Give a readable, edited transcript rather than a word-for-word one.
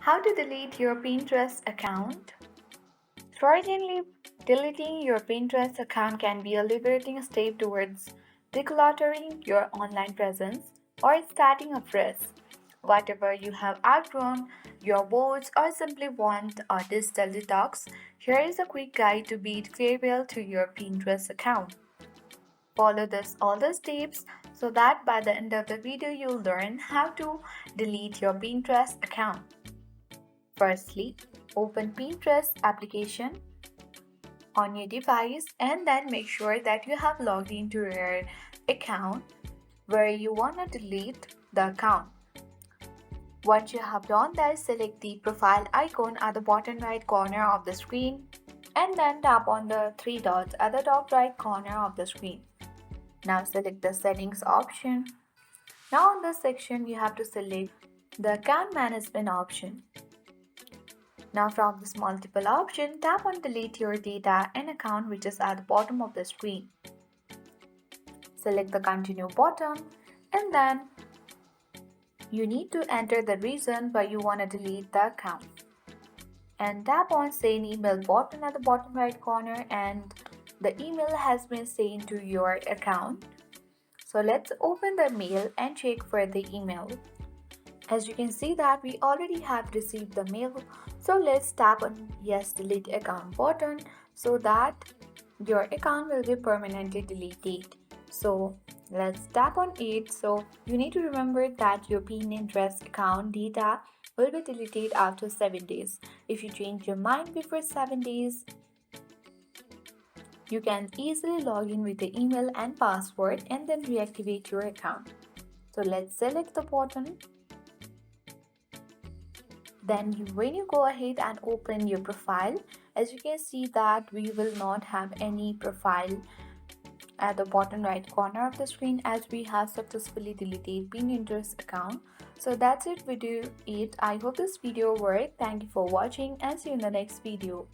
How to delete your Pinterest account? Certainly, deleting your Pinterest account can be a liberating step towards decluttering your online presence or starting afresh. Whatever you have outgrown, your boards, or simply want a digital detox, here is a quick guide to bid farewell to your Pinterest account. Follow all the steps so that by the end of the video you'll learn how to delete your Pinterest account. Firstly, open Pinterest application on your device and then make sure that you have logged into your account where you want to delete the account. Once you have done that, select the profile icon at the bottom right corner of the screen and then tap on the three dots at the top right corner of the screen. Now select the settings option. Now in this section you have to select the account management option. Now from this multiple option, tap on delete your data and account which is at the bottom of the screen. Select the continue button and then you need to enter the reason why you want to delete the account. And tap on send email button at the bottom right corner and the email has been sent to your account. So let's open the mail and check for the email. As you can see that we already have received the mail, so let's tap on yes delete account button so that your account will be permanently deleted. So let's tap on it. So you need to remember that your Pinterest account data will be deleted after 7 days. If you change your mind before 7 days, you can easily log in with the email and password and then reactivate your account. So let's select the button. Then when you go ahead and open your profile, as you can see that we will not have any profile at the bottom right corner of the screen as we have successfully deleted Pinterest account. So that's it, I hope this video worked. Thank you for watching and see you in the next video.